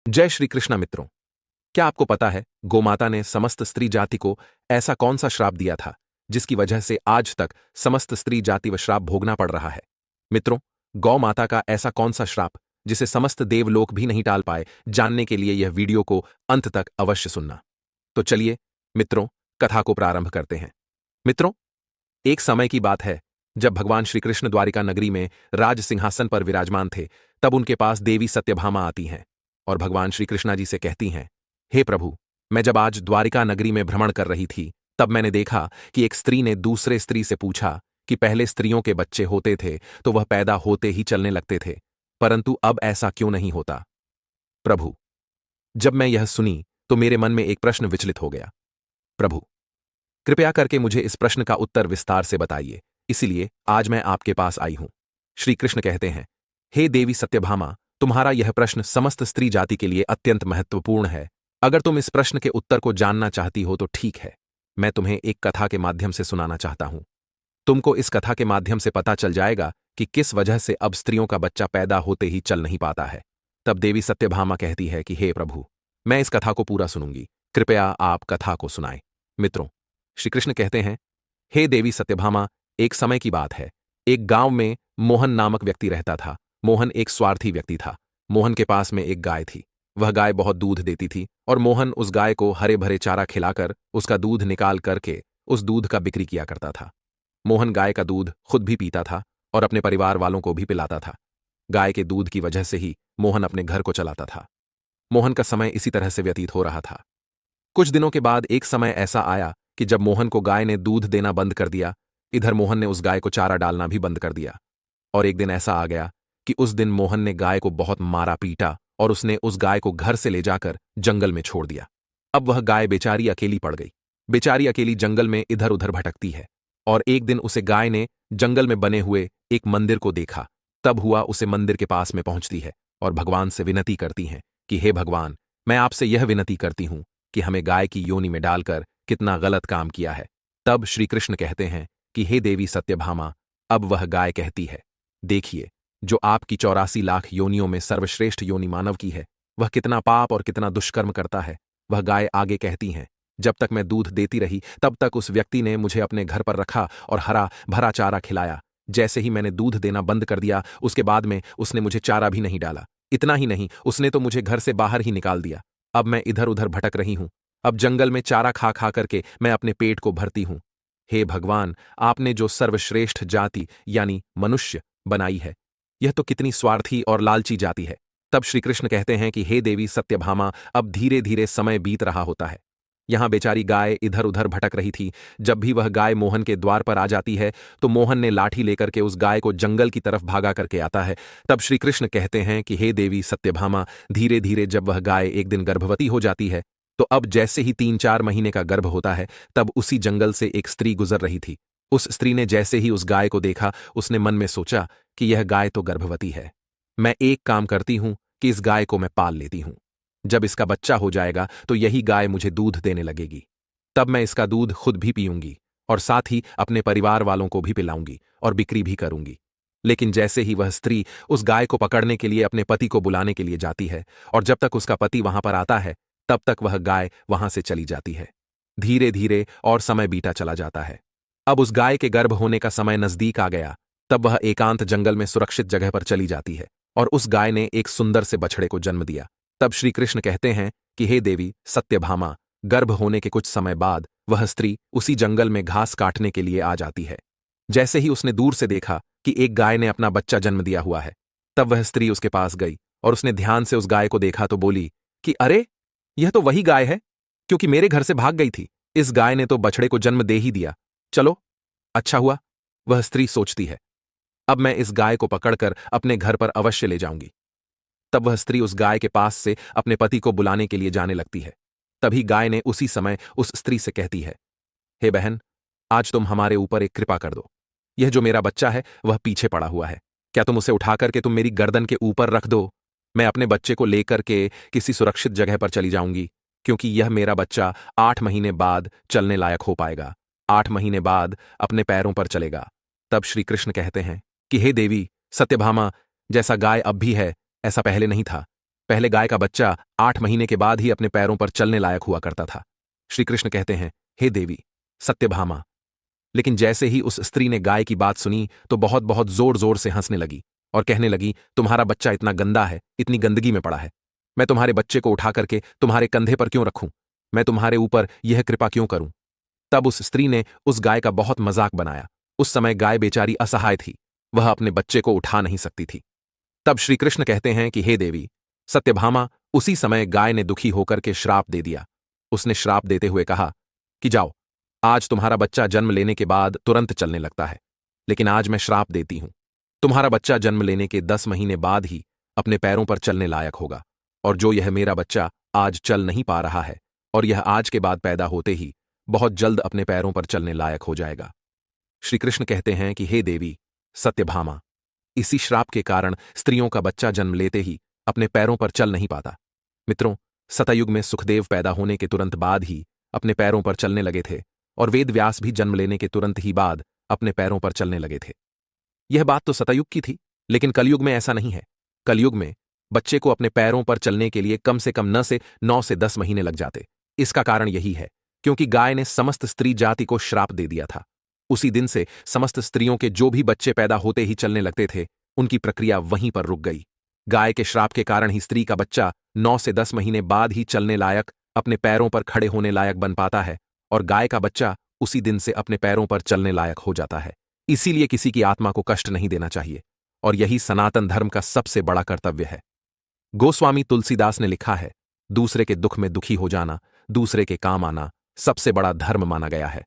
जय श्री कृष्णा मित्रों। क्या आपको पता है गोमाता ने समस्त स्त्री जाति को ऐसा कौन सा श्राप दिया था जिसकी वजह से आज तक समस्त स्त्री जाति व श्राप भोगना पड़ रहा है। मित्रों, गौ माता का ऐसा कौन सा श्राप जिसे समस्त देवलोक भी नहीं टाल पाए, जानने के लिए यह वीडियो को अंत तक अवश्य सुनना। तो चलिए मित्रों, कथा को प्रारंभ करते हैं। मित्रों, एक समय की बात है जब भगवान श्री कृष्ण द्वारिका नगरी में राज सिंहासन पर विराजमान थे। तब उनके पास देवी सत्यभामा आती हैं और भगवान श्री कृष्णा जी से कहती हैं, हे प्रभु, मैं जब आज द्वारिका नगरी में भ्रमण कर रही थी तब मैंने देखा कि एक स्त्री ने दूसरे स्त्री से पूछा कि पहले स्त्रियों के बच्चे होते थे तो वह पैदा होते ही चलने लगते थे, परंतु अब ऐसा क्यों नहीं होता। प्रभु, जब मैं यह सुनी तो मेरे मन में एक प्रश्न विचलित हो गया। प्रभु, कृपया करके मुझे इस प्रश्न का उत्तर विस्तार से बताइए, इसीलिए आज मैं आपके पास आई हूं। श्री कृष्ण कहते हैं, हे देवी सत्यभामा, तुम्हारा यह प्रश्न समस्त स्त्री जाति के लिए अत्यंत महत्वपूर्ण है। अगर तुम इस प्रश्न के उत्तर को जानना चाहती हो तो ठीक है, मैं तुम्हें एक कथा के माध्यम से सुनाना चाहता हूं। तुमको इस कथा के माध्यम से पता चल जाएगा कि किस वजह से अब स्त्रियों का बच्चा पैदा होते ही चल नहीं पाता है। तब देवी सत्यभामा कहती है कि हे प्रभु, मैं इस कथा को पूरा सुनूंगी, कृपया आप कथा को सुनाएं। मित्रों, श्री कृष्ण कहते हैं, हे देवी सत्यभामा, एक समय की बात है। एक गांव में मोहन नामक व्यक्ति रहता था। मोहन एक स्वार्थी व्यक्ति था। मोहन के पास में एक गाय थी। वह गाय बहुत दूध देती थी और मोहन उस गाय को हरे भरे चारा खिलाकर उसका दूध निकाल करके उस दूध का बिक्री किया करता था। मोहन गाय का दूध खुद भी पीता था और अपने परिवार वालों को भी पिलाता था। गाय के दूध की वजह से ही मोहन अपने घर को चलाता था। मोहन का समय इसी तरह से व्यतीत हो रहा था। कुछ दिनों के बाद एक समय ऐसा आया कि जब मोहन को गाय ने दूध देना बंद कर दिया, इधर मोहन ने उस गाय को चारा डालना भी बंद कर दिया। और एक दिन ऐसा आ गया कि उस दिन मोहन ने गाय को बहुत मारा पीटा और उसने उस गाय को घर से ले जाकर जंगल में छोड़ दिया। अब वह गाय बेचारी अकेली पड़ गई। बेचारी अकेली जंगल में इधर उधर भटकती है। और एक दिन उसे गाय ने जंगल में बने हुए एक मंदिर को देखा। तब हुआ उसे मंदिर के पास में पहुंचती है और भगवान से विनती करती हैं कि हे भगवान, मैं आपसे यह विनती करती हूं कि हमें गाय की योनि में डालकर कितना गलत काम किया है। तब श्री कृष्ण कहते हैं कि हे देवी सत्यभामा, अब वह गाय कहती है, देखिए, जो आपकी 84 लाख योनियों में सर्वश्रेष्ठ योनि मानव की है, वह कितना पाप और कितना दुष्कर्म करता है। वह गाय आगे कहती हैं, जब तक मैं दूध देती रही तब तक उस व्यक्ति ने मुझे अपने घर पर रखा और हरा भरा चारा खिलाया। जैसे ही मैंने दूध देना बंद कर दिया, उसके बाद में उसने मुझे चारा भी नहीं डाला। इतना ही नहीं, उसने तो मुझे घर से बाहर ही निकाल दिया। अब मैं इधर उधर भटक रही हूं। अब जंगल में चारा खा खा करके मैं अपने पेट को भरती हूं। हे भगवान, आपने जो सर्वश्रेष्ठ जाति यानी मनुष्य बनाई है, यह तो कितनी स्वार्थी और लालची जाति है। तब श्री कृष्ण कहते हैं कि हे देवी सत्यभामा, अब धीरे धीरे समय बीत रहा होता है। यहां बेचारी गाय इधर उधर भटक रही थी। जब भी वह गाय मोहन के द्वार पर आ जाती है तो मोहन ने लाठी लेकर के उस गाय को जंगल की तरफ भागा करके आता है। तब श्री कृष्ण कहते हैं कि हे देवी सत्यभामा, धीरे धीरे जब वह गाय एक दिन गर्भवती हो जाती है तो अब जैसे ही 3-4 महीने का गर्भ होता है, तब उसी जंगल से एक स्त्री गुजर रही थी। उस स्त्री ने जैसे ही उस गाय को देखा, उसने मन में सोचा कि यह गाय तो गर्भवती है। मैं एक काम करती हूं कि इस गाय को मैं पाल लेती हूं। जब इसका बच्चा हो जाएगा तो यही गाय मुझे दूध देने लगेगी। तब मैं इसका दूध खुद भी पीऊंगी और साथ ही अपने परिवार वालों को भी पिलाऊंगी और बिक्री भी करूंगी। लेकिन जैसे ही वह स्त्री उस गाय को पकड़ने के लिए अपने पति को बुलाने के लिए जाती है और जब तक उसका पति वहां पर आता है तब तक वह गाय वहां से चली जाती है। धीरे धीरे और समय बीता चला जाता है। अब उस गाय के गर्भ होने का समय नजदीक आ गया। तब वह एकांत जंगल में सुरक्षित जगह पर चली जाती है और उस गाय ने एक सुंदर से बछड़े को जन्म दिया। तब श्री कृष्ण कहते हैं कि हे देवी सत्यभामा, गर्भ होने के कुछ समय बाद वह स्त्री उसी जंगल में घास काटने के लिए आ जाती है। जैसे ही उसने दूर से देखा कि एक गाय ने अपना बच्चा जन्म दिया हुआ है, तब वह स्त्री उसके पास गई और उसने ध्यान से उस गाय को देखा तो बोली कि अरे, यह तो वही गाय है क्योंकि मेरे घर से भाग गई थी। इस गाय ने तो बछड़े को जन्म दे ही दिया। चलो, अच्छा हुआ। वह स्त्री सोचती है, अब मैं इस गाय को पकड़कर अपने घर पर अवश्य ले जाऊंगी। तब वह स्त्री उस गाय के पास से अपने पति को बुलाने के लिए जाने लगती है। तभी गाय ने उसी समय उस स्त्री से कहती है, हे बहन, आज तुम हमारे ऊपर एक कृपा कर दो। यह जो मेरा बच्चा है वह पीछे पड़ा हुआ है। क्या तुम उसे उठाकर के तुम मेरी गर्दन के ऊपर रख दो? मैं अपने बच्चे को लेकर के किसी सुरक्षित जगह पर चली जाऊंगी, क्योंकि यह मेरा बच्चा 8 महीने बाद चलने लायक हो पाएगा। 8 महीने बाद अपने पैरों पर चलेगा। तब श्री कृष्ण कहते हैं कि हे देवी सत्यभामा, जैसा गाय अब भी है ऐसा पहले नहीं था। पहले गाय का बच्चा 8 महीने के बाद ही अपने पैरों पर चलने लायक हुआ करता था। श्री कृष्ण कहते हैं, हे देवी सत्यभामा। लेकिन जैसे ही उस स्त्री ने गाय की बात सुनी तो बहुत बहुत जोर जोर से हंसने लगी और कहने लगी, तुम्हारा बच्चा इतना गंदा है, इतनी गंदगी में पड़ा है। मैं तुम्हारे बच्चे को उठा करके तुम्हारे कंधे पर क्यों रखूं? मैं तुम्हारे ऊपर यह कृपा क्यों करूं? तब उस स्त्री ने उस गाय का बहुत मजाक बनाया। उस समय गाय बेचारी असहाय थी, वह अपने बच्चे को उठा नहीं सकती थी। तब श्री कृष्ण कहते हैं कि हे देवी सत्यभामा, उसी समय गाय ने दुखी होकर के श्राप दे दिया। उसने श्राप देते हुए कहा कि जाओ, आज तुम्हारा बच्चा जन्म लेने के बाद तुरंत चलने लगता है, लेकिन आज मैं श्राप देती हूं, तुम्हारा बच्चा जन्म लेने के 10 महीने बाद ही अपने पैरों पर चलने लायक होगा। और जो यह मेरा बच्चा आज चल नहीं पा रहा है और यह आज के बाद पैदा होते ही बहुत जल्द अपने पैरों पर चलने लायक हो जाएगा। श्री कृष्ण कहते हैं कि हे देवी सत्यभामा, इसी श्राप के कारण स्त्रियों का बच्चा जन्म लेते ही अपने पैरों पर चल नहीं पाता। मित्रों, सतयुग में सुखदेव पैदा होने के तुरंत बाद ही अपने पैरों पर चलने लगे थे और वेद व्यास भी जन्म लेने के तुरंत ही बाद अपने पैरों पर चलने लगे थे। यह बात तो सतयुग की थी, लेकिन कलयुग में ऐसा नहीं है। कलयुग में बच्चे को अपने पैरों पर चलने के लिए कम से कम 9 से 10 महीने लग जाते। इसका कारण यही है क्योंकि गाय ने समस्त स्त्री जाति को श्राप दे दिया था। उसी दिन से समस्त स्त्रियों के जो भी बच्चे पैदा होते ही चलने लगते थे, उनकी प्रक्रिया वहीं पर रुक गई। गाय के श्राप के कारण ही स्त्री का बच्चा 9 से 10 महीने बाद ही चलने लायक, अपने पैरों पर खड़े होने लायक बन पाता है और गाय का बच्चा उसी दिन से अपने पैरों पर चलने लायक हो जाता है। इसीलिए किसी की आत्मा को कष्ट नहीं देना चाहिए और यही सनातन धर्म का सबसे बड़ा कर्तव्य है। गोस्वामी तुलसीदास ने लिखा है, दूसरे के दुख में दुखी हो जाना, दूसरे के काम आना सबसे बड़ा धर्म माना गया है।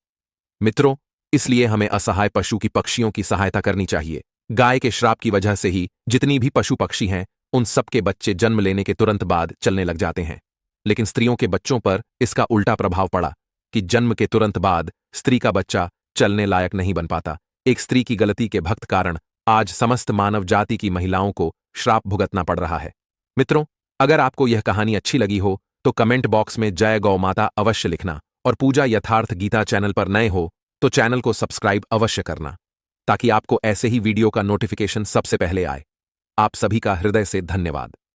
मित्रों, इसलिए हमें असहाय पशु की पक्षियों की सहायता करनी चाहिए। गाय के श्राप की वजह से ही जितनी भी पशु पक्षी हैं, उन सबके बच्चे जन्म लेने के तुरंत बाद चलने लग जाते हैं। लेकिन स्त्रियों के बच्चों पर इसका उल्टा प्रभाव पड़ा कि जन्म के तुरंत बाद स्त्री का बच्चा चलने लायक नहीं बन पाता। एक स्त्री की गलती के भक्त कारण आज समस्त मानव जाति की महिलाओं को श्राप भुगतना पड़ रहा है। मित्रों, अगर आपको यह कहानी अच्छी लगी हो तो कमेंट बॉक्स में जय गौ माता अवश्य लिखना और पूजा यथार्थ गीता चैनल पर नए हो तो चैनल को सब्सक्राइब अवश्य करना, ताकि आपको ऐसे ही वीडियो का नोटिफिकेशन सबसे पहले आए। आप सभी का हृदय से धन्यवाद।